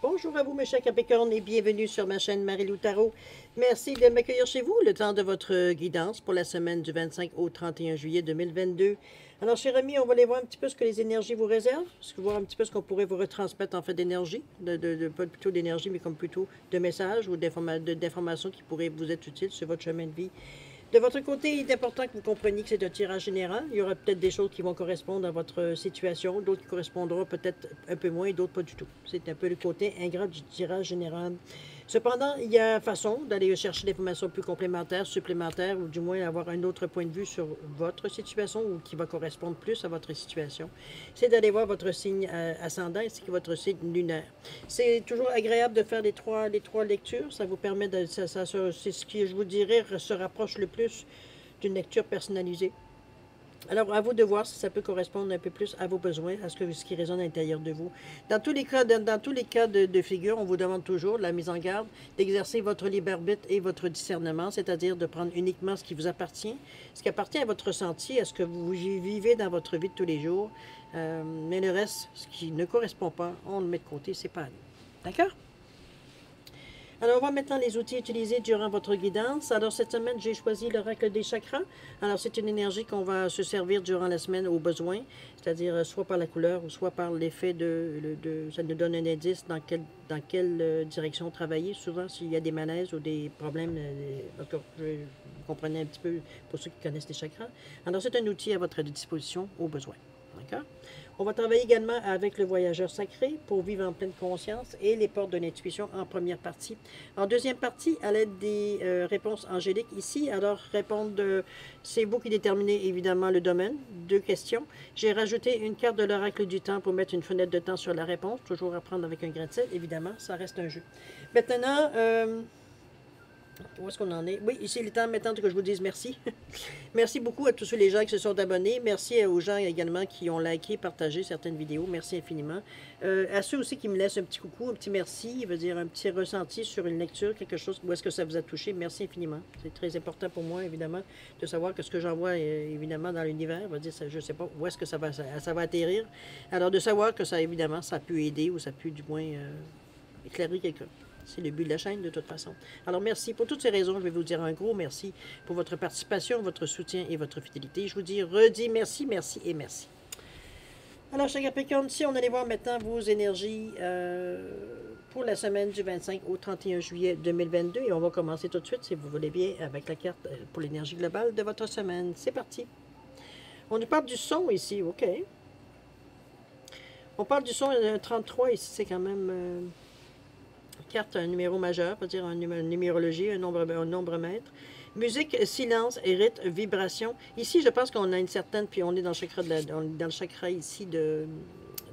Bonjour à vous, mes chers Capricornes, et bienvenue sur ma chaîne Marie-Lou Tarot. Merci de m'accueillir chez vous, le temps de votre guidance pour la semaine du 25 au 31 juillet 2022. Alors, chers amis, on va aller voir un petit peu ce que les énergies vous réservent, voir un petit peu ce qu'on pourrait vous retransmettre en fait d'énergie, pas plutôt d'énergie, mais comme plutôt de messages ou d'informations qui pourraient vous être utiles sur votre chemin de vie. De votre côté, il est important que vous compreniez que c'est un tirage général. Il y aura peut-être des choses qui vont correspondre à votre situation, d'autres qui correspondront peut-être un peu moins et d'autres pas du tout. C'est un peu le côté ingrat du tirage général. Cependant, il y a façon d'aller chercher des informations plus complémentaires, supplémentaires, ou du moins avoir un autre point de vue sur votre situation ou qui va correspondre plus à votre situation. C'est d'aller voir votre signe ascendant ainsi que votre signe lunaire. C'est toujours agréable de faire les trois lectures. Ça vous permet de... c'est ce qui, je vous dirais, se rapproche le plus d'une lecture personnalisée. Alors, à vous de voir si ça peut correspondre un peu plus à vos besoins, à ce qui résonne à l'intérieur de vous. Dans tous les cas, de figure, on vous demande toujours, la mise en garde, d'exercer votre libre arbitre et votre discernement, c'est-à-dire de prendre uniquement ce qui vous appartient, ce qui appartient à votre ressenti, à ce que vous vivez dans votre vie de tous les jours. Mais le reste, ce qui ne correspond pas, on le met de côté, c'est pas à nous. D'accord? Alors, on va maintenant les outils utilisés durant votre guidance. Alors, cette semaine, j'ai choisi l'oracle des chakras. Alors, c'est une énergie qu'on va se servir durant la semaine au besoin, c'est-à-dire soit par la couleur ou soit par l'effet ça nous donne un indice dans quelle direction travailler. Souvent, s'il y a des malaises ou des problèmes, vous comprenez un petit peu pour ceux qui connaissent les chakras. Alors, c'est un outil à votre disposition au besoin. D'accord? On va travailler également avec le voyageur sacré pour vivre en pleine conscience et les portes de l'intuition en première partie. En deuxième partie, à l'aide des réponses angéliques ici, alors répondre, c'est vous qui déterminez évidemment le domaine. Deux questions. J'ai rajouté une carte de l'oracle du temps pour mettre une fenêtre de temps sur la réponse, toujours à prendre avec un grain de sel, évidemment, ça reste un jeu. Maintenant, où est-ce qu'on en est? Oui, ici, il est temps maintenant que je vous dise merci. Merci beaucoup à tous les gens qui se sont abonnés. Merci aux gens également qui ont liké, partagé certaines vidéos. Merci infiniment. À ceux aussi qui me laissent un petit coucou, un petit merci, il veut dire un petit ressenti sur une lecture, quelque chose, où est-ce que ça vous a touché. Merci infiniment. C'est très important pour moi, évidemment, de savoir que ce que j'envoie, évidemment, dans l'univers, va dire, je ne sais pas où est-ce que ça va atterrir. Alors, de savoir que ça, évidemment, ça a pu aider ou ça a pu, du moins, éclairer quelqu'un. C'est le but de la chaîne, de toute façon. Alors, merci. Pour toutes ces raisons, je vais vous dire un gros merci pour votre participation, votre soutien et votre fidélité. Je vous redis merci, merci et merci. Alors, chers Capricorne, si on allait voir maintenant vos énergies pour la semaine du 25 au 31 juillet 2022, et on va commencer tout de suite, si vous voulez bien, avec la carte pour l'énergie globale de votre semaine. C'est parti. On nous parle du son ici, OK. On parle du son 33 ici, c'est quand même... carte, un numéro majeur, c'est-à-dire une numérologie, un nombre maître. Musique, silence, rythme, vibration. Ici, je pense qu'on a une certaine, puis on est dans le chakra, dans le chakra ici de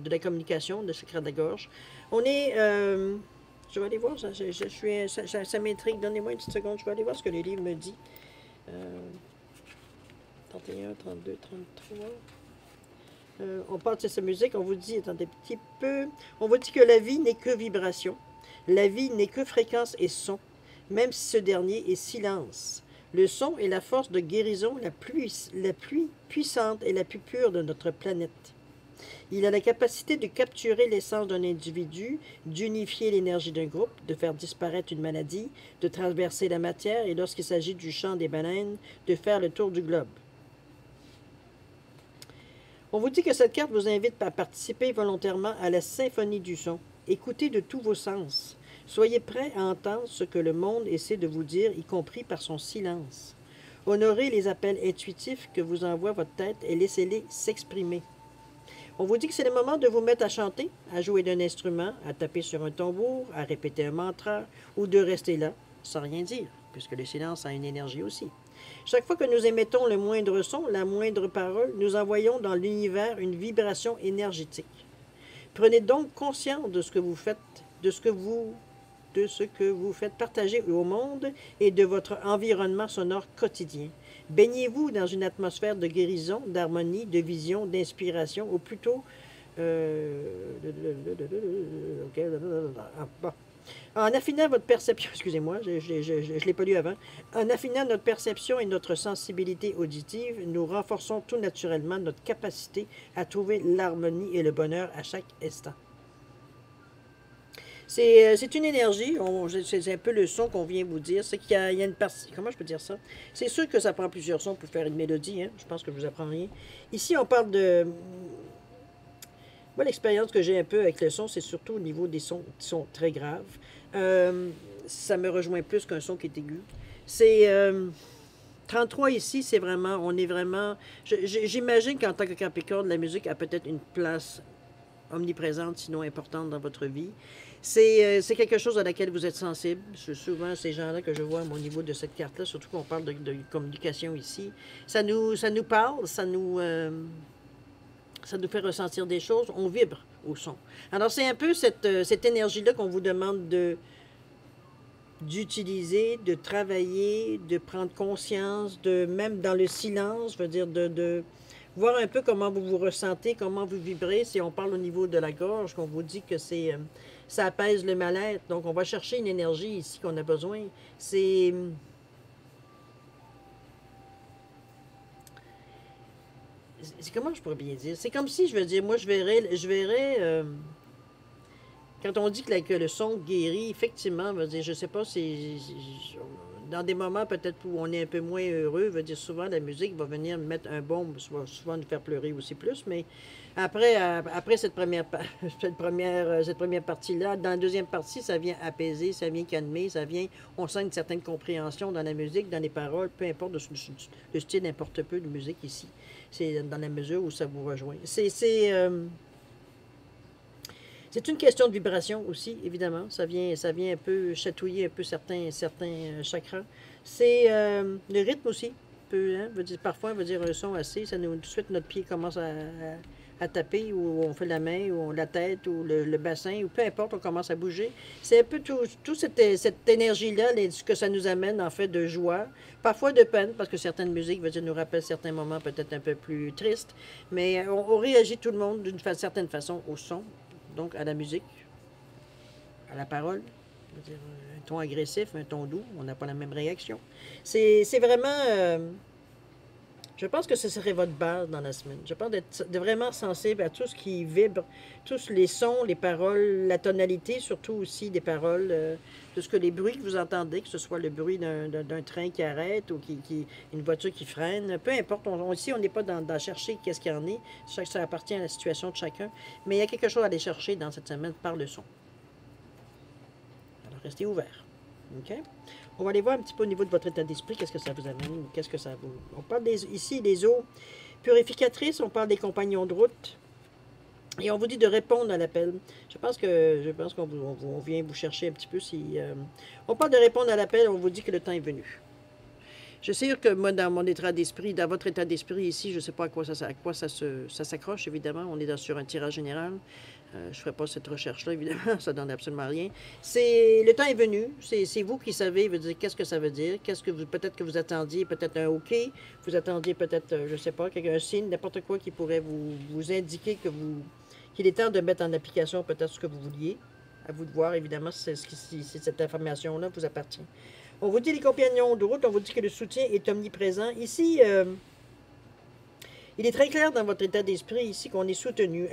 la communication, le chakra de la gorge. On est... je vais aller voir, ça m'intrigue. Donnez-moi une petite seconde, je vais aller voir ce que le livre me dit. 31, 32, 33... on parle de cette musique, on vous dit, attendez un petit peu, on vous dit que la vie n'est que vibration. La vie n'est que fréquence et son, même si ce dernier est silence. Le son est la force de guérison la plus puissante et la plus pure de notre planète. Il a la capacité de capturer l'essence d'un individu, d'unifier l'énergie d'un groupe, de faire disparaître une maladie, de traverser la matière et lorsqu'il s'agit du chant des baleines, de faire le tour du globe. On vous dit que cette carte vous invite à participer volontairement à la symphonie du son. Écoutez de tous vos sens. Soyez prêts à entendre ce que le monde essaie de vous dire, y compris par son silence. Honorez les appels intuitifs que vous envoie votre tête et laissez-les s'exprimer. On vous dit que c'est le moment de vous mettre à chanter, à jouer d'un instrument, à taper sur un tambour, à répéter un mantra ou de rester là sans rien dire, puisque le silence a une énergie aussi. Chaque fois que nous émettons le moindre son, la moindre parole, nous envoyons dans l'univers une vibration énergétique. Prenez donc conscience de ce que vous faites, de ce que vous faites partager au monde et de votre environnement sonore quotidien. Baignez-vous dans une atmosphère de guérison, d'harmonie, de vision, d'inspiration, ou plutôt... En affinant votre perception, excusez-moi, je ne l'ai pas lu avant, en affinant notre perception et notre sensibilité auditive, nous renforçons tout naturellement notre capacité à trouver l'harmonie et le bonheur à chaque instant. C'est une énergie, c'est un peu le son qu'on vient vous dire. C'est qu'il y a une partie. Comment je peux dire ça? C'est sûr que ça prend plusieurs sons pour faire une mélodie, hein? Je pense que je vous apprends rien. Ici, on parle de. Moi, l'expérience que j'ai un peu avec le son, c'est surtout au niveau des sons qui sont très graves. Euh, Ça me rejoint plus qu'un son qui est aigu. C'est. 33 ici, c'est vraiment. On est vraiment. J'imagine qu'en tant que Capricorne, la musique a peut-être une place omniprésente, sinon importante dans votre vie. C'est quelque chose à laquelle vous êtes sensible. C'est souvent ces gens-là que je vois au niveau de cette carte-là, surtout qu'on parle de communication ici. Ça nous parle, ça nous fait ressentir des choses, on vibre au son. Alors c'est un peu cette énergie-là qu'on vous demande d'utiliser, de travailler, de prendre conscience, de même dans le silence, je veux dire, de voir un peu comment vous vous ressentez, comment vous vibrez. Si on parle au niveau de la gorge, qu'on vous dit que ça apaise le mal-être. Donc, on va chercher une énergie ici qu'on a besoin. C'est comment je pourrais bien dire? C'est comme si, je veux dire, moi, je verrais quand on dit que le son guérit, effectivement, veut dire, je sais pas, dans des moments peut-être où on est un peu moins heureux, veut dire souvent la musique va venir mettre un baume, va souvent nous faire pleurer aussi plus, mais après cette première partie-là, dans la deuxième partie, ça vient apaiser, ça vient calmer, on sent une certaine compréhension dans la musique, dans les paroles, peu importe le style, n'importe peu de musique ici. C'est dans la mesure où ça vous rejoint. C'est une question de vibration aussi, évidemment. Ça vient un peu chatouiller un peu certains chakras. C'est le rythme aussi. Peut, hein, veut dire, parfois, on veut dire un son assez, tout de suite notre pied commence à taper, ou on fait la main, ou la tête, ou le bassin, ou peu importe, on commence à bouger. C'est un peu tout cette énergie-là, ce que ça nous amène, en fait, de joie, parfois de peine, parce que certaines musiques, veut dire, nous rappellent certains moments peut-être un peu plus tristes, mais on réagit tout le monde d'une certaine façon au son, donc à la musique, à la parole. Je veux dire, un ton agressif, un ton doux, on n'a pas la même réaction. C'est vraiment... je pense que ce serait votre base dans la semaine. Je pense d'être vraiment sensible à tout ce qui vibre, tous les sons, les paroles, la tonalité, surtout aussi des paroles, de ce que les bruits que vous entendez, que ce soit le bruit d'un train qui arrête ou une voiture qui freine, peu importe. Ici, on n'est pas dans chercher qu'est-ce qu'il y en est. Ça appartient à la situation de chacun. Mais il y a quelque chose à aller chercher dans cette semaine par le son. Alors, restez ouverts. OK? On va aller voir un petit peu au niveau de votre état d'esprit, qu'est-ce que ça vous amène, qu'est-ce que ça vous... On parle ici des eaux purificatrices, on parle des compagnons de route, et on vous dit de répondre à l'appel. Je pense qu'on vient vous chercher un petit peu si... on parle de répondre à l'appel, on vous dit que le temps est venu. Je sais que moi, dans mon état d'esprit, dans votre état d'esprit ici, je ne sais pas à quoi ça s'accroche, évidemment. On est sur un tirage général. Je ne ferai pas cette recherche-là, évidemment, ça ne donne absolument rien. Le temps est venu, c'est vous qui savez, veut dire, qu'est-ce que ça veut dire, peut-être que vous attendiez peut-être un OK, vous attendiez peut-être, je ne sais pas, un signe, n'importe quoi qui pourrait vous indiquer qu'il est temps de mettre en application peut-être ce que vous vouliez. À vous de voir, évidemment, si cette information-là vous appartient. On vous dit les compagnons de route, on vous dit que le soutien est omniprésent. Ici, il est très clair dans votre état d'esprit ici qu'on est soutenu.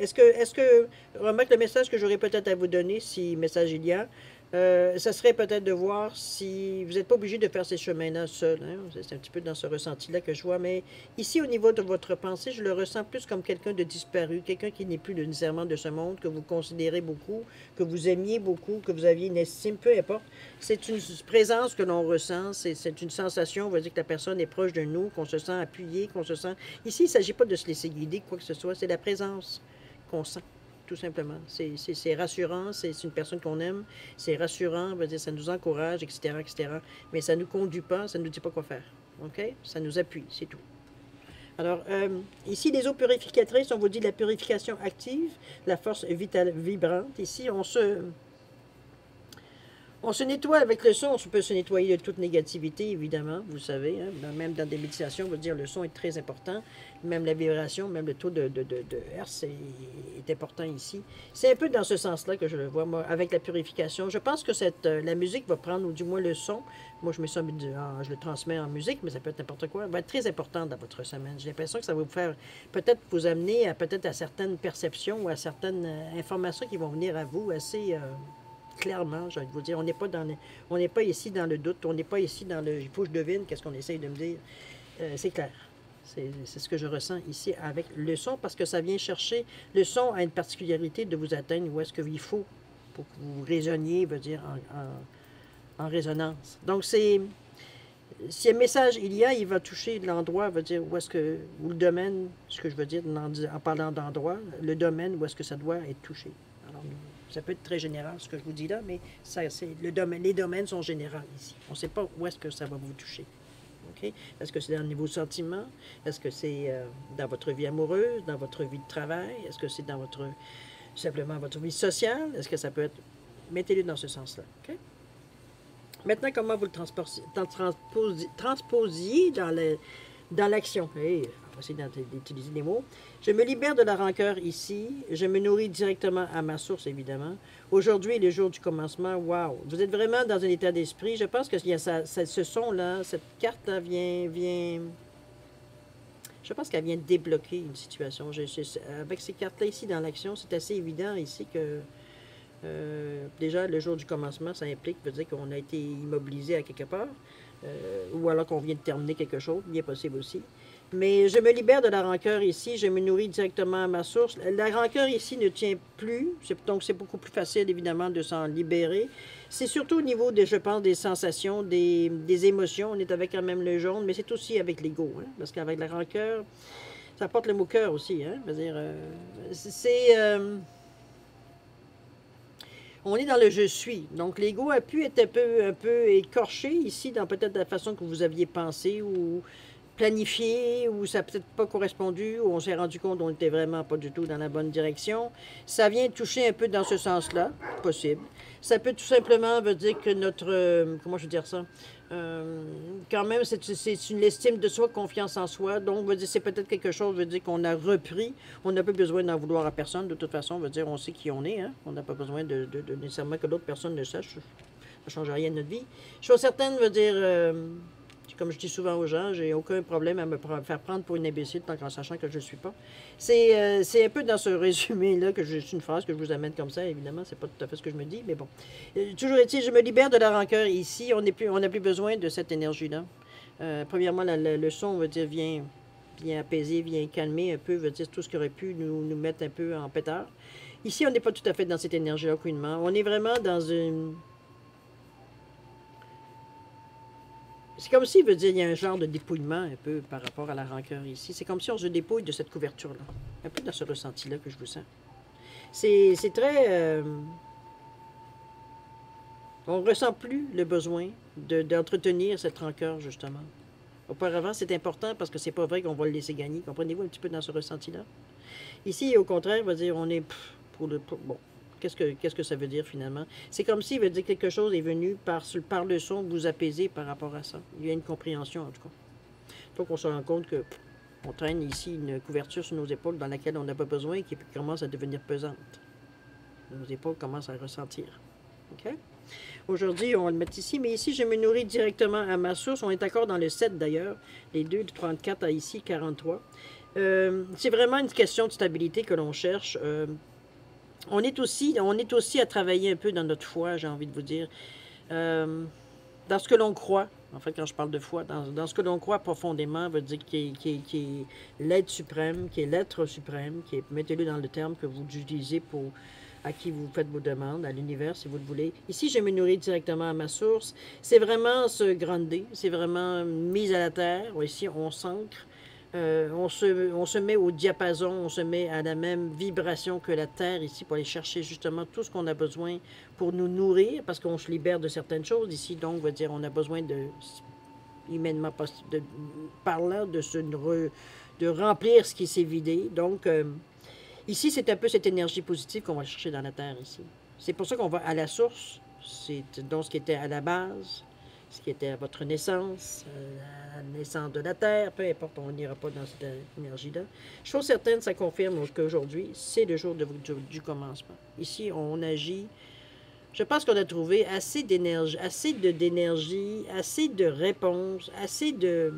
Remarque le message que j'aurais peut-être à vous donner, si message il y a, ça serait peut-être de voir si vous n'êtes pas obligé de faire ces chemins-là seul. Hein? C'est un petit peu dans ce ressenti-là que je vois. Mais ici, au niveau de votre pensée, je le ressens plus comme quelqu'un de disparu, quelqu'un qui n'est plus nécessairement de ce monde, que vous considérez beaucoup, que vous aimiez beaucoup, que vous aviez une estime, peu importe. C'est une présence que l'on ressent, c'est une sensation, on va dire que la personne est proche de nous, qu'on se sent appuyé, qu'on se sent... Ici, il ne s'agit pas de se laisser guider, quoi que ce soit, c'est la présence qu'on sent. Tout simplement. C'est rassurant, c'est une personne qu'on aime, c'est rassurant, dire, ça nous encourage, etc., etc. Mais ça ne nous conduit pas, ça ne nous dit pas quoi faire. OK? Ça nous appuie, c'est tout. Alors, ici, les eaux purificatrices, on vous dit la purification active, la force vitale vibrante. Ici, on se nettoie avec le son, on peut se nettoyer de toute négativité, évidemment, vous savez, hein, même dans des méditations, on veut dire le son est très important, même la vibration, même le taux de Hertz est important ici. C'est un peu dans ce sens-là que je le vois, moi, avec la purification. Je pense que la musique va prendre, ou du moins le son, moi je mets ça, je le transmets en musique, mais ça peut être n'importe quoi, va être très important dans votre semaine. J'ai l'impression que ça va vous faire, peut-être vous amener peut-être à certaines perceptions ou à certaines informations qui vont venir à vous assez... clairement, j'ai envie de vous dire. On n'est pas on n'est pas ici dans le doute, on n'est pas ici dans le, il faut que je devine qu'est-ce qu'on essaye de me dire. C'est clair. C'est ce que je ressens ici avec le son, parce que ça vient chercher, le son a une particularité de vous atteindre où est-ce qu'il faut pour que vous résonniez, veut dire, en résonance. Donc, c'est, si un message il y a, il va toucher l'endroit, veut dire, où est-ce que, ou le domaine, ce que je veux dire en parlant d'endroit, le domaine où est-ce que ça doit être touché. Alors, ça peut être très général ce que je vous dis là, mais ça, le domaine, les domaines sont généraux ici. On ne sait pas où est-ce que ça va vous toucher. Okay? Est-ce que c'est dans le niveau sentiment? Est-ce que c'est dans votre vie amoureuse, dans votre vie de travail? Est-ce que c'est dans votre, simplement votre vie sociale? Est-ce que ça peut être... Mettez-le dans ce sens-là. Okay? Maintenant, comment vous le transposiez dans l'action? Hey, on va essayer d'utiliser des mots. Je me libère de la rancœur ici. Je me nourris directement à ma source, évidemment. Aujourd'hui est le jour du commencement. Wow! Vous êtes vraiment dans un état d'esprit. Je pense que ce son-là, cette carte-là vient... Je pense qu'elle vient débloquer une situation. Avec ces cartes-là ici dans l'action, c'est assez évident ici que... déjà, le jour du commencement, ça implique, veut dire qu'on a été immobilisé à quelque part, ou alors qu'on vient de terminer quelque chose, bien possible aussi. Mais je me libère de la rancœur ici, je me nourris directement à ma source. La rancœur ici ne tient plus, donc c'est beaucoup plus facile évidemment de s'en libérer. C'est surtout au niveau, je pense, des sensations, des émotions. On est avec quand même le jaune, mais c'est aussi avec l'ego, hein, parce qu'avec la rancœur, ça porte le mot cœur aussi. Hein, on est dans le je suis. Donc, l'ego a pu être un peu écorché ici dans peut-être la façon que vous aviez pensé ou planifié, ou ça n'a peut-être pas correspondu, ou on s'est rendu compte qu'on n'était vraiment pas du tout dans la bonne direction. Ça vient toucher un peu dans ce sens-là, possible. Ça peut tout simplement veut dire que notre... comment je veux dire ça? Quand même, c'est une estime de soi, confiance en soi. Donc, veut dire c'est peut-être quelque chose, veut dire qu'on a repris. On n'a pas besoin d'en vouloir à personne. De toute façon, veut dire on sait qui on est. Hein? On n'a pas besoin de nécessairement que d'autres personnes le sachent. Ça ne change rien de notre vie. Je suis certaine, veut dire... comme je dis souvent aux gens, j'ai aucun problème à me faire prendre pour une imbécile tant qu'en sachant que je ne suis pas. C'est un peu dans ce résumé-là que c'est une phrase que je vous amène comme ça, évidemment, c'est pas tout à fait ce que je me dis, mais bon. Toujours est-il, je me libère de la rancœur ici, on n'a plus besoin de cette énergie-là. Premièrement, le son, veut dire, vient apaiser, vient calmer un peu, veut dire tout ce qui aurait pu nous mettre un peu en pétard. Ici, on n'est pas tout à fait dans cette énergie-là, aucunement. On est vraiment dans une... C'est comme s'il veut dire qu'il y a un genre de dépouillement un peu par rapport à la rancœur ici. C'est comme si on se dépouille de cette couverture-là. Un peu dans ce ressenti-là que je vous sens. C'est très... on ne ressent plus le besoin d'entretenir cette rancœur, justement. Auparavant, c'est important parce que c'est pas vrai qu'on va le laisser gagner. Comprenez-vous un petit peu dans ce ressenti-là? Ici, au contraire, on va dire, on est bon. Qu'est-ce que ça veut dire finalement? C'est comme s'il veut dire quelque chose est venu par le son vous apaiser par rapport à ça. Il y a une compréhension en tout cas. Donc on se rend compte que on traîne ici une couverture sur nos épaules dans laquelle on n'a pas besoin et qui commence à devenir pesante. Nos épaules commencent à ressentir. OK? Aujourd'hui, on va le mettre ici, mais ici, je me nourris directement à ma source. On est encore dans le 7 d'ailleurs. Les 2 de 34 à ici, 43. C'est vraiment une question de stabilité que l'on cherche. On est aussi à travailler un peu dans notre foi, j'ai envie de vous dire. Dans ce que l'on croit, en fait, quand je parle de foi, dans ce que l'on croit profondément, veut dire qui est l'être suprême, qui est l'être suprême, qui est, mettez-le dans le terme que vous utilisez à qui vous faites vos demandes, à l'univers, si vous le voulez. Ici, je me nourris directement à ma source. C'est vraiment se grander, c'est vraiment mise à la terre. Ici, on s'ancre. On se met au diapason, on se met à la même vibration que la Terre ici pour aller chercher justement tout ce qu'on a besoin pour nous nourrir, parce qu'on se libère de certaines choses ici. Donc, on va dire, on a besoin humainement parlant, de remplir ce qui s'est vidé. Donc, ici, c'est un peu cette énergie positive qu'on va chercher dans la Terre ici. C'est pour ça qu'on va à la source, c'est donc ce qui était à la base, ce qui était à votre naissance, la naissance de la Terre, peu importe, on n'ira pas dans cette énergie-là. Chose certaine, ça confirme qu'aujourd'hui, c'est le jour du commencement. Ici, on agit. Je pense qu'on a trouvé assez d'énergie, assez de réponses, assez de...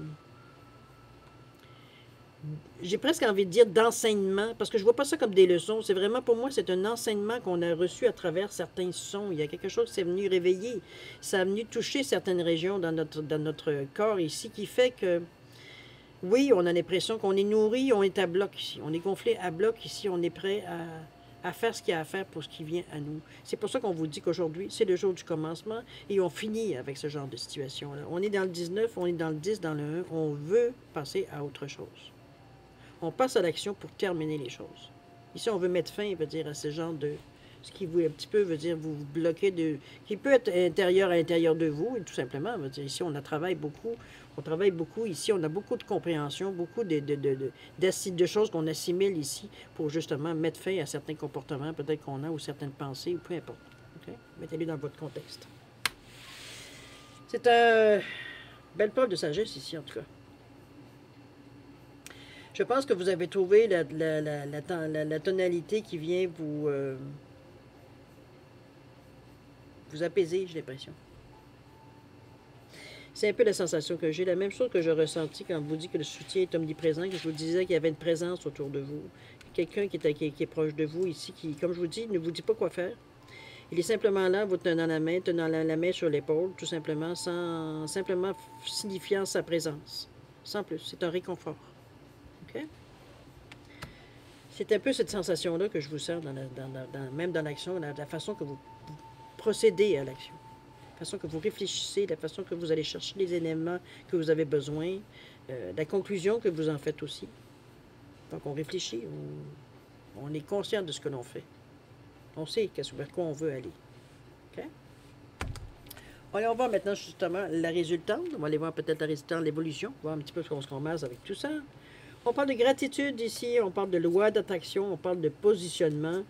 j'ai presque envie de dire d'enseignement, parce que je vois pas ça comme des leçons. C'est vraiment, pour moi, c'est un enseignement qu'on a reçu à travers certains sons. Il y a quelque chose qui s'est venu réveiller. Ça a venu toucher certaines régions dans notre corps ici, qui fait que, oui, on a l'impression qu'on est nourri, on est à bloc ici. On est gonflé à bloc ici, on est prêt à faire ce qu'il y a à faire pour ce qui vient à nous. C'est pour ça qu'on vous dit qu'aujourd'hui, c'est le jour du commencement et on finit avec ce genre de situation-là. On est dans le 19, on est dans le 10, dans le 1, on veut passer à autre chose. On passe à l'action pour terminer les choses. Ici, on veut mettre fin, veut dire, à ce genre de... Ce qui vous, un petit peu, veut dire, vous bloquez de... Qui peut être intérieur à l'intérieur de vous, et tout simplement, veut dire, ici, on travaille beaucoup, ici, on a beaucoup de compréhension, beaucoup de choses qu'on assimile ici pour justement mettre fin à certains comportements, peut-être qu'on a, ou certaines pensées, ou peu importe. Okay? Mettez-les dans votre contexte. C'est une belle preuve de sagesse ici, en tout cas. Je pense que vous avez trouvé la tonalité qui vient vous apaiser, j'ai l'impression. C'est un peu la sensation que j'ai, la même chose que je ressentis quand vous dit que le soutien est omniprésent, que je vous disais qu'il y avait une présence autour de vous. Quelqu'un qui est proche de vous ici, qui, comme je vous dis, ne vous dit pas quoi faire. Il est simplement là, vous tenant la main sur l'épaule, tout simplement, simplement signifiant sa présence. Sans plus, c'est un réconfort. OK? C'est un peu cette sensation-là que je vous sens, même dans l'action, la façon que vous procédez à l'action, la façon que vous réfléchissez, la façon que vous allez chercher les éléments que vous avez besoin, la conclusion que vous en faites aussi. Donc on réfléchit, on est conscient de ce que l'on fait. On sait vers quoi on veut aller. OK? Allez, on va voir maintenant justement la résultante. On va aller voir peut-être la résultante, l'évolution, voir un petit peu ce qu'on se ramasse avec tout ça. On parle de gratitude ici, on parle de loi d'attraction, on parle de positionnement.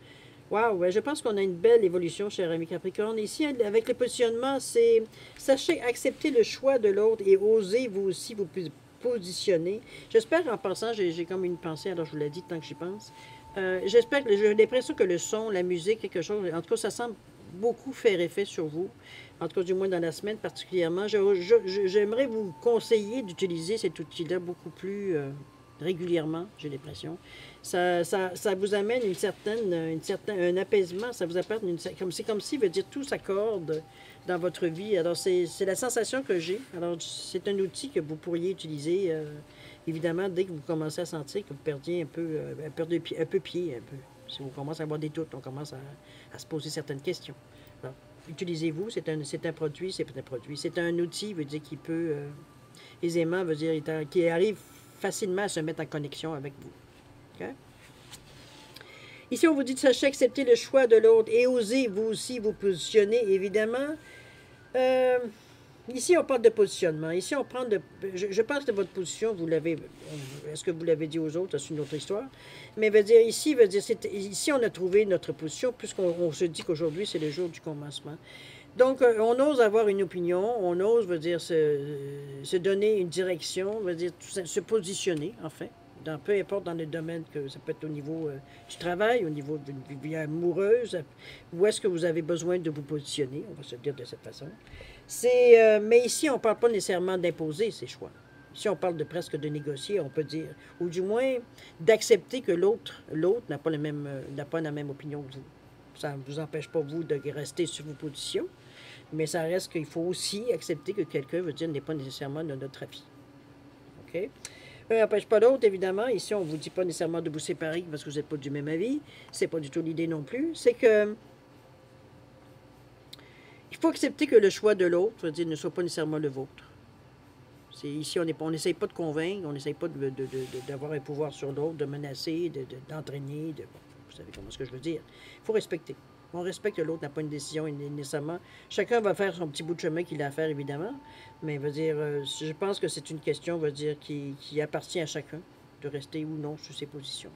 Waouh, je pense qu'on a une belle évolution, cher ami Capricorne. Ici, avec le positionnement, c'est sachez accepter le choix de l'autre et osez vous aussi vous positionner. J'espère, en passant, j'ai comme une pensée, alors je vous l'ai dit tant que j'y pense. J'espère que j'ai l'impression que le son, la musique, quelque chose, en tout cas, ça semble beaucoup faire effet sur vous. En tout cas, du moins dans la semaine particulièrement. J'aimerais vous conseiller d'utiliser cet outil-là beaucoup plus régulièrement, j'ai l'impression. Ça vous amène un apaisement, ça vous apporte c'est comme si, veut dire, tout s'accorde dans votre vie. Alors, c'est la sensation que j'ai. Alors, c'est un outil que vous pourriez utiliser, évidemment, dès que vous commencez à sentir que vous perdiez un peu pied, un peu. Si vous commencez à avoir des doutes, on commence à se poser certaines questions. Alors, utilisez-vous, c'est un produit, c'est un outil, veut dire, qui peut aisément, veut dire, qui arrive facilement à se mettre en connexion avec vous. Okay? Ici, on vous dit de sachez accepter le choix de l'autre et osez vous aussi vous positionner, évidemment. Ici, on parle de positionnement. Ici, on prend je pense que votre position, vous l'avez... Est-ce que vous l'avez dit aux autres? C'est une autre histoire. Mais ici, on a trouvé notre position, puisqu'on se dit qu'aujourd'hui, c'est le jour du commencement. Donc, on ose avoir une opinion, on ose, se donner une direction, se positionner, en fait, peu importe dans le domaine, que ça peut être au niveau du travail, au niveau d'une vie amoureuse, où est-ce que vous avez besoin de vous positionner, on va se dire de cette façon. Mais ici, on ne parle pas nécessairement d'imposer ses choix. Ici, on parle presque de négocier, on peut dire, ou du moins d'accepter que l'autre n'a pas la même opinion que vous. Ça ne vous empêche pas, vous, de rester sur vos positions, mais ça reste qu'il faut aussi accepter que quelqu'un, n'est pas nécessairement de notre avis. OK? Un n'empêche pas l'autre, évidemment. Ici, on ne vous dit pas nécessairement de vous séparer parce que vous n'êtes pas du même avis. C'est pas du tout l'idée non plus. C'est que il faut accepter que le choix de l'autre, ne soit pas nécessairement le vôtre. Ici, on n'essaye pas de convaincre, on n'essaye pas d'avoir un pouvoir sur l'autre, de menacer, d'entraîner. Vous savez comment ce que je veux dire. Il faut respecter. On respecte que l'autre n'a pas une décision nécessairement. Chacun va faire son petit bout de chemin qu'il a à faire, évidemment. Mais je pense que c'est une question qui appartient à chacun de rester ou non sur ses positions.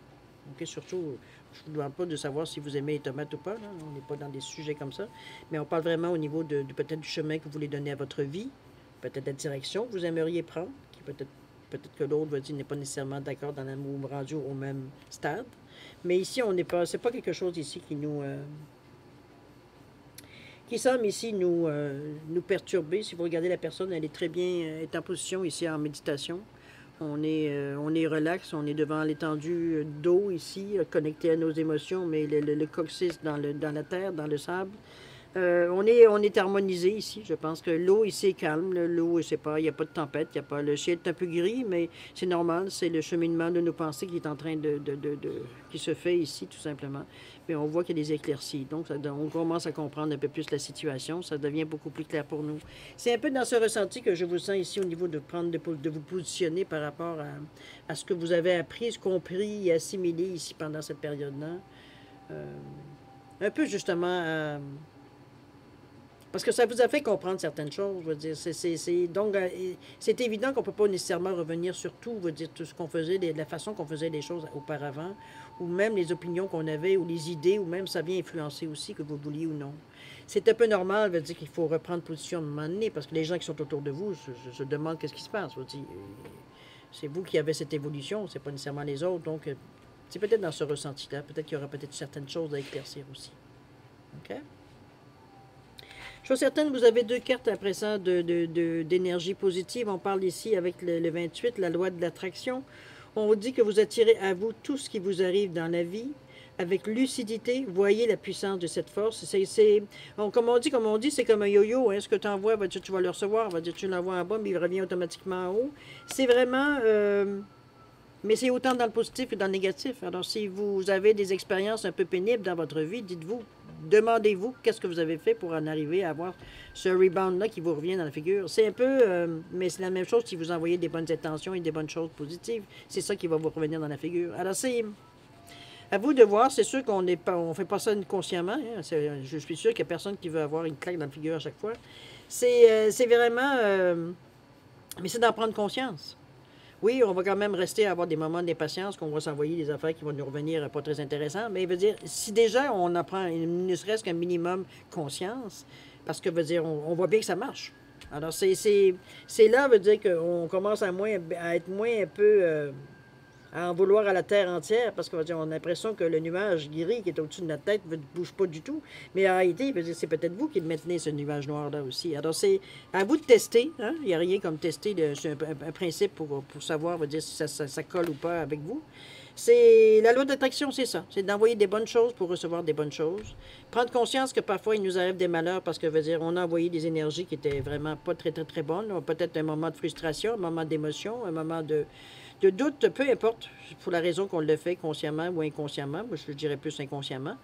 Okay? Surtout, je ne vous demande pas de savoir si vous aimez les tomates ou pas. Là. On n'est pas dans des sujets comme ça. Mais on parle vraiment au niveau peut-être du chemin que vous voulez donner à votre vie, peut-être la direction que vous aimeriez prendre, qui peut-être que l'autre n'est pas nécessairement d'accord dans l'amour rendu au même stade. Mais ici, c'est pas quelque chose ici qui semble ici nous perturber. Si vous regardez la personne, elle est très bien, est en position ici en méditation. On est relax, on est devant l'étendue d'eau ici, connecté à nos émotions, mais le coccyx dans la terre, dans le sable. On est harmonisé ici. Je pense que l'eau ici est calme. L'eau, je sais pas, il n'y a pas de tempête, il y a pas. Le ciel est un peu gris, mais c'est normal. C'est le cheminement de nos pensées qui est en train qui se fait ici, tout simplement. Mais on voit qu'il y a des éclaircies. Donc, on commence à comprendre un peu plus la situation. Ça devient beaucoup plus clair pour nous. C'est un peu dans ce ressenti que je vous sens ici au niveau de vous positionner par rapport à ce que vous avez appris, compris et assimilé ici pendant cette période-là. Un peu justement. Parce que ça vous a fait comprendre certaines choses, je veux dire. Donc, c'est évident qu'on ne peut pas nécessairement revenir sur tout, je veux dire, tout ce qu'on faisait, la façon qu'on faisait les choses auparavant, ou même les opinions qu'on avait, ou les idées, ou même ça vient influencer aussi, que vous vouliez ou non. C'est un peu normal, je veux dire, qu'il faut reprendre position à un moment donné, parce que les gens qui sont autour de vous se demandent qu'est-ce qui se passe. Je veux dire, c'est vous qui avez cette évolution, c'est pas nécessairement les autres. Donc, c'est peut-être dans ce ressenti-là, peut-être qu'il y aura peut-être certaines choses à éclaircir aussi. OK? Je suis certaine que vous avez deux cartes après ça d'énergie positive. On parle ici avec le 28, la loi de l'attraction. On vous dit que vous attirez à vous tout ce qui vous arrive dans la vie. Avec lucidité, voyez la puissance de cette force. Comme on dit, c'est comme un yo-yo. Hein. Ce que tu envoies, tu vas le recevoir. Tu l'envoies en bas, mais il revient automatiquement en haut. C'est vraiment... mais c'est autant dans le positif que dans le négatif. Alors, si vous avez des expériences un peu pénibles dans votre vie, dites-vous, demandez-vous qu'est-ce que vous avez fait pour en arriver à avoir ce rebound-là qui vous revient dans la figure. C'est un peu, mais c'est la même chose si vous envoyez des bonnes intentions et des bonnes choses positives. C'est ça qui va vous revenir dans la figure. Alors, c'est à vous de voir. C'est sûr qu'on on fait pas ça consciemment. Hein. Je suis sûr qu'il n'y a personne qui veut avoir une claque dans la figure à chaque fois. C'est vraiment... mais c'est d'en prendre conscience. Oui, on va quand même rester à avoir des moments d'impatience, qu'on va s'envoyer des affaires qui vont nous revenir pas très intéressantes. Mais veut dire, si déjà on apprend ne serait-ce qu'un minimum conscience, parce que veut dire, on voit bien que ça marche. Alors c'est là, veut dire qu'on commence à être moins un peu à en vouloir à la terre entière, parce qu'on a l'impression que le nuage gris qui est au-dessus de notre tête ne bouge pas du tout. Mais en réalité, c'est peut-être vous qui le maintenez, ce nuage noir-là aussi. Alors, c'est à vous de tester. Hein? Il n'y a rien comme tester. C'est un principe pour savoir dire, si ça colle ou pas avec vous. C'est la loi d'attraction, c'est ça. C'est d'envoyer des bonnes choses pour recevoir des bonnes choses. Prendre conscience que parfois, il nous arrive des malheurs parce que, veut dire, on a envoyé des énergies qui étaient vraiment pas très, très, très bonnes. Peut-être un moment de frustration, un moment d'émotion, un moment de doute, peu importe, pour la raison qu'on le fait consciemment ou inconsciemment. Moi, je dirais plus inconsciemment.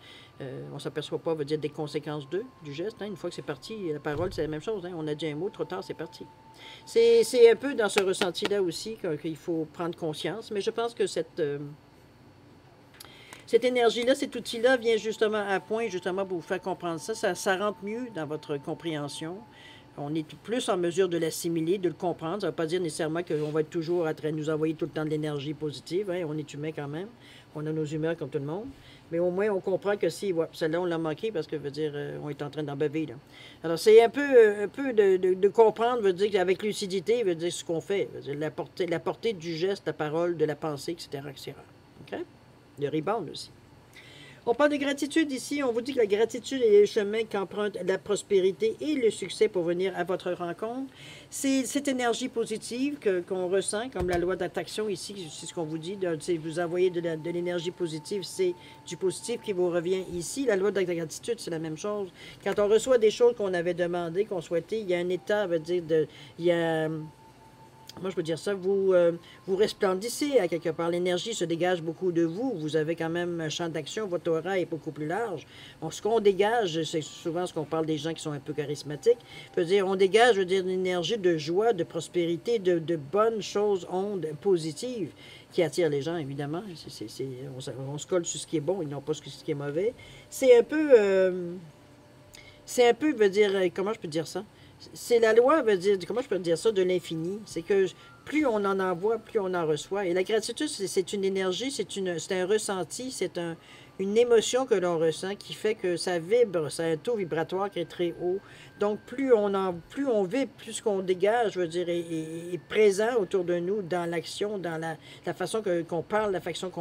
On ne s'aperçoit pas, veut dire, des conséquences du geste. Hein. Une fois que c'est parti, la parole, c'est la même chose. Hein. On a dit un mot, trop tard, c'est parti. C'est un peu dans ce ressenti-là aussi qu'il faut prendre conscience. Mais je pense que cette énergie-là, cet outil-là vient justement à point, justement, pour vous faire comprendre ça. Ça rentre mieux dans votre compréhension. On est plus en mesure de l'assimiler, de le comprendre. Ça ne veut pas dire nécessairement qu'on va être toujours en train de nous envoyer tout le temps de l'énergie positive. Hein? On est humain quand même. On a nos humeurs comme tout le monde. Mais au moins, on comprend que si, ouais, celle-là, on l'a manqué parce que, veut dire, on est en train d'en baver. Là. Alors, c'est un peu de comprendre, veut dire qu'avec lucidité, veut dire ce qu'on fait. Veut dire la portée du geste, la parole, de la pensée, etc. etc. OK? Le rebound aussi. On parle de gratitude ici. On vous dit que la gratitude est le chemin qu'emprunte la prospérité et le succès pour venir à votre rencontre. C'est cette énergie positive qu'on ressent, comme la loi d'attraction ici, c'est ce qu'on vous dit. Vous envoyez de l'énergie positive, c'est du positif qui vous revient ici. La loi de la gratitude, c'est la même chose. Quand on reçoit des choses qu'on avait demandées, qu'on souhaitait, il y a un état, veut dire, il y a... Moi, je peux dire ça, vous resplendissez à quelque part. L'énergie se dégage beaucoup de vous. Vous avez quand même un champ d'action. Votre aura est beaucoup plus large. Ce qu'on dégage, c'est souvent ce qu'on parle des gens qui sont un peu charismatiques. Je veux dire, on dégage, je veux dire, une énergie de joie, de prospérité, de bonnes choses, ondes positives qui attirent les gens, évidemment. On se colle sur ce qui est bon et non pas sur ce qui est mauvais. C'est un peu, veut dire, comment je peux dire ça? C'est la loi, veut dire, comment je peux dire ça, de l'infini. C'est que plus on en envoie, plus on en reçoit. Et la gratitude, c'est une énergie, c'est un ressenti, c'est une émotion que l'on ressent qui fait que ça vibre, c'est un taux vibratoire qui est très haut. Donc, plus on vibre, plus qu'on dégage, je veux dire, est présent autour de nous dans l'action, dans la façon qu'on parle, la façon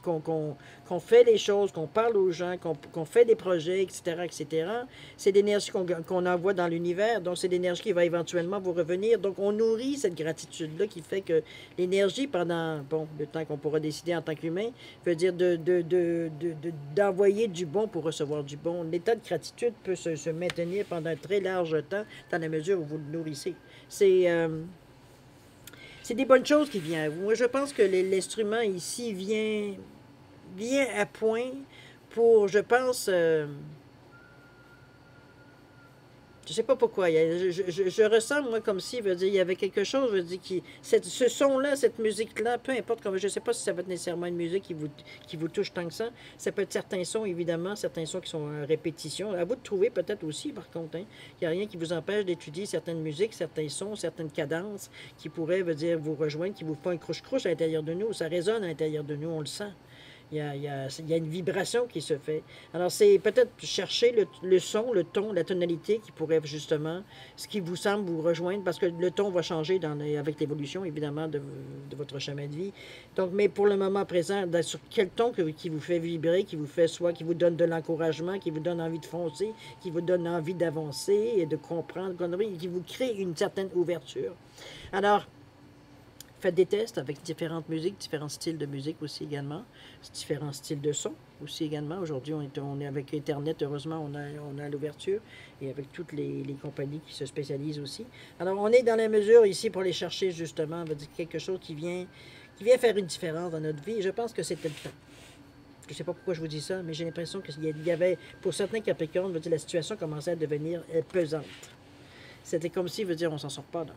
qu'on fait les choses, qu'on parle aux gens, qu'on fait des projets, etc., etc., c'est l'énergie qu'on envoie dans l'univers. Donc, c'est l'énergie qui va éventuellement vous revenir. Donc, on nourrit cette gratitude-là qui fait que l'énergie, pendant bon, le temps qu'on pourra décider en tant qu'humain, veut dire d'envoyer du bon pour recevoir du bon. L'état de gratitude peut se maintenir pendant un très large temps dans la mesure où vous le nourrissez. C'est des bonnes choses qui viennent à vous. Moi, je pense que l'instrument ici vient à point pour, je pense, je sais pas pourquoi. Je ressens, moi, comme si, veut dire, il y avait quelque chose, je veux dire, ce son-là, cette musique-là, peu importe, comme, je sais pas si ça va être nécessairement une musique qui vous touche tant que ça. Ça peut être certains sons, évidemment, certains sons qui sont en répétition. À vous de trouver peut-être aussi, par contre. Hein. Il n'y a rien qui vous empêche d'étudier certaines musiques, certains sons, certaines cadences qui pourraient, veut dire, vous rejoindre, qui vous font un crouche-crouche à l'intérieur de nous. Ça résonne à l'intérieur de nous, on le sent. Il y a une vibration qui se fait. Alors, c'est peut-être chercher le son, le ton, la tonalité qui pourrait justement, ce qui vous semble vous rejoindre, parce que le ton va changer avec l'évolution, évidemment, de votre chemin de vie. Donc, mais pour le moment présent, sur quel ton qui vous fait vibrer, qui vous fait soit, qui vous donne de l'encouragement, qui vous donne envie de foncer, qui vous donne envie d'avancer et de comprendre, qui vous crée une certaine ouverture. Alors, faites des tests avec différentes musiques, différents styles de musique aussi également, différents styles de son aussi également. Aujourd'hui, on est avec Internet, heureusement, on a l'ouverture et avec toutes les compagnies qui se spécialisent aussi. Alors, on est dans la mesure ici pour les chercher justement, on va dire quelque chose qui vient faire une différence dans notre vie. Et je pense que c'était le temps. Je ne sais pas pourquoi je vous dis ça, mais j'ai l'impression qu'il y avait, pour certains Capricornes, veut dire, la situation commençait à devenir pesante. C'était comme si, veut dire, on s'en sort pas là.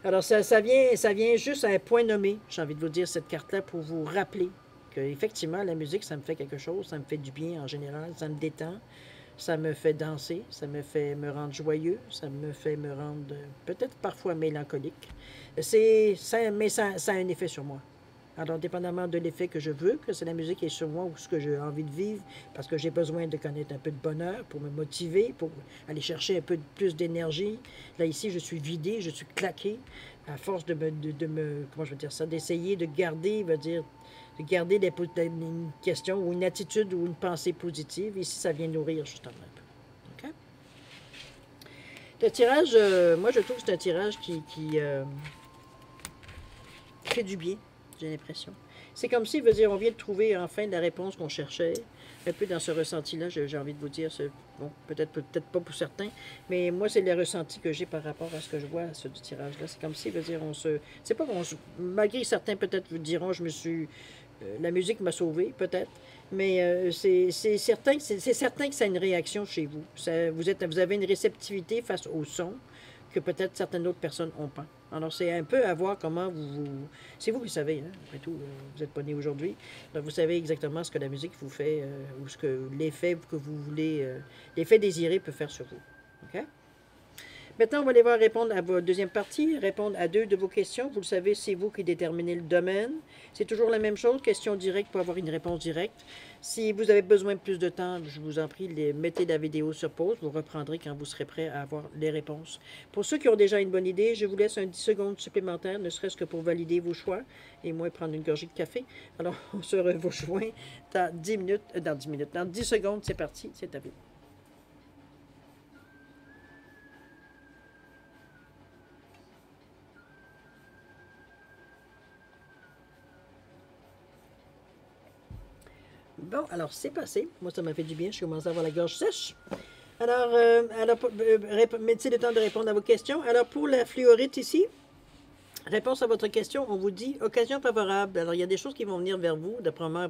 Alors, ça vient juste à un point nommé, j'ai envie de vous dire, cette carte-là, pour vous rappeler qu'effectivement, la musique, ça me fait quelque chose, ça me fait du bien en général, ça me détend, ça me fait danser, ça me fait me rendre joyeux, ça me fait me rendre peut-être parfois mélancolique. Mais ça a un effet sur moi. Alors, dépendamment de l'effet que je veux, que c'est la musique qui est sur moi ou ce que j'ai envie de vivre, parce que j'ai besoin de connaître un peu de bonheur pour me motiver, pour aller chercher un peu plus d'énergie. Là, ici, je suis vidé, je suis claqué, à force de me comment je veux dire ça, d'essayer de garder, de garder une question ou une attitude ou une pensée positive. Ici, ça vient nourrir justement un peu. OK? Le tirage, moi, je trouve que c'est un tirage qui fait du bien. J'ai l'impression. C'est comme si, veut dire, on vient de trouver enfin la réponse qu'on cherchait. Un peu dans ce ressenti-là, j'ai envie de vous dire, bon, peut-être pas pour certains, mais moi, c'est le ressenti que j'ai par rapport à ce que je vois à ce tirage-là. C'est comme si, veut dire, c'est pas malgré certains peut-être vous diront, la musique m'a sauvé, peut-être, mais c'est certain que ça a une réaction chez vous. Vous avez une réceptivité face au son que peut-être certaines autres personnes n'ont pas. Alors, c'est un peu à voir comment c'est vous qui savez, hein, après tout, vous n'êtes pas né aujourd'hui. Donc, vous savez exactement ce que la musique vous fait, ou ce que l'effet que vous voulez, l'effet désiré peut faire sur vous. OK? Maintenant, on va aller voir répondre à votre deuxième partie, répondre à 2 de vos questions. Vous le savez, c'est vous qui déterminez le domaine. C'est toujours la même chose, question directe pour avoir une réponse directe. Si vous avez besoin de plus de temps, je vous en prie, mettez la vidéo sur pause. Vous reprendrez quand vous serez prêt à avoir les réponses. Pour ceux qui ont déjà une bonne idée, je vous laisse un 10 secondes supplémentaires, ne serait-ce que pour valider vos choix et moi prendre une gorgée de café. Alors, on se rejoint dans 10 minutes, dans 10 secondes, c'est parti, c'est à vous. Bon, alors c'est passé. Moi, ça m'a fait du bien. Je commence à avoir la gorge sèche. Alors, mettez le temps de répondre à vos questions. Alors, pour la fluorite ici, réponse à votre question, on vous dit occasion favorable. Alors, il y a des choses qui vont venir vers vous,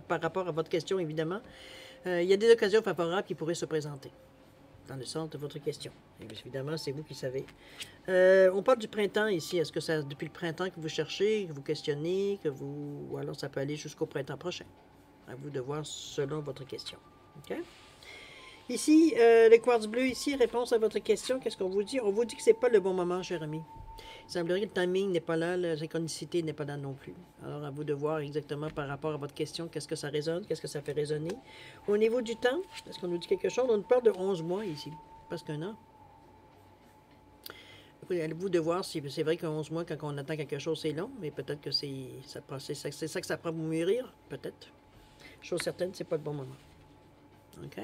par rapport à votre question, évidemment. Il y a des occasions favorables qui pourraient se présenter dans le sens de votre question. Et évidemment, c'est vous qui savez. On parle du printemps ici. Est-ce que c'est depuis le printemps que vous cherchez, que vous questionnez, ou alors ça peut aller jusqu'au printemps prochain? À vous de voir selon votre question. OK? Ici, le quartz bleu, ici, réponse à votre question, qu'est-ce qu'on vous dit? On vous dit que ce n'est pas le bon moment, cher ami. Il semblerait que le timing n'est pas là, la synchronicité n'est pas là non plus. Alors, à vous de voir exactement par rapport à votre question, qu'est-ce que ça résonne, qu'est-ce que ça fait résonner. Au niveau du temps, est-ce qu'on nous dit quelque chose? On nous parle de 11 mois ici, presque un an. Oui, à vous de voir si c'est vrai que 11 mois, quand on attend quelque chose, c'est long, mais peut-être que c'est ça que ça prend pour mûrir, peut-être. Chose certaine, c'est pas le bon moment. OK?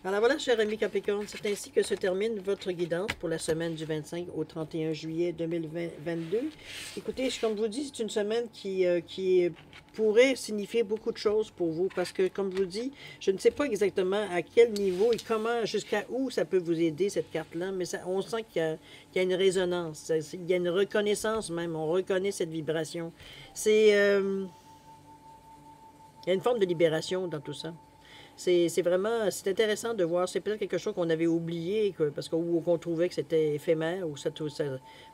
Alors voilà, cher ami Capricorne, c'est ainsi que se termine votre guidance pour la semaine du 25 au 31 juillet 2022. Écoutez, comme je vous dis, c'est une semaine qui pourrait signifier beaucoup de choses pour vous parce que, comme je vous dis, je ne sais pas exactement à quel niveau et comment, jusqu'à où ça peut vous aider, cette carte-là, mais ça, on sent qu'il y a une résonance, il y a une reconnaissance même, on reconnaît cette vibration. Il y a une forme de libération dans tout ça. C'est vraiment, c'est intéressant de voir. C'est peut-être quelque chose qu'on avait oublié, parce qu'on trouvait que c'était éphémère, ou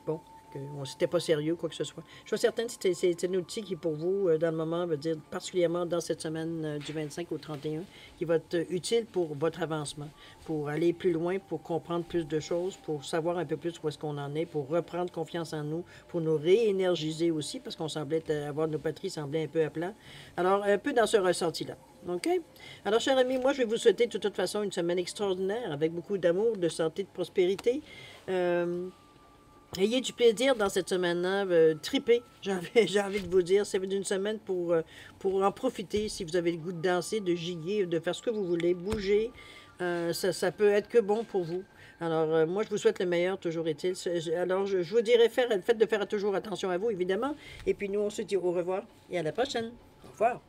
bon, qu'on c'était pas sérieux, quoi que ce soit. Je suis certaine que c'est un outil qui, pour vous, dans le moment, veut dire particulièrement dans cette semaine du 25 au 31, qui va être utile pour votre avancement, pour aller plus loin, pour comprendre plus de choses, pour savoir un peu plus où est-ce qu'on en est, pour reprendre confiance en nous, pour nous réénergiser aussi, parce qu'on semblait avoir nos batteries semblaient un peu à plat. Alors, un peu dans ce ressenti-là. OK? Alors, chers amis, moi, je vais vous souhaiter de toute façon une semaine extraordinaire avec beaucoup d'amour, de santé, de prospérité. Ayez du plaisir dans cette semaine-là. Tripez, j'ai envie de vous dire. C'est une semaine pour en profiter si vous avez le goût de danser, de giguer, de faire ce que vous voulez, bouger. Ça peut être que bon pour vous. Alors, moi, je vous souhaite le meilleur, toujours est-il. Alors, je vous dirais, faites de faire toujours attention à vous, évidemment. Et puis, nous, on se dit au revoir et à la prochaine. Au revoir.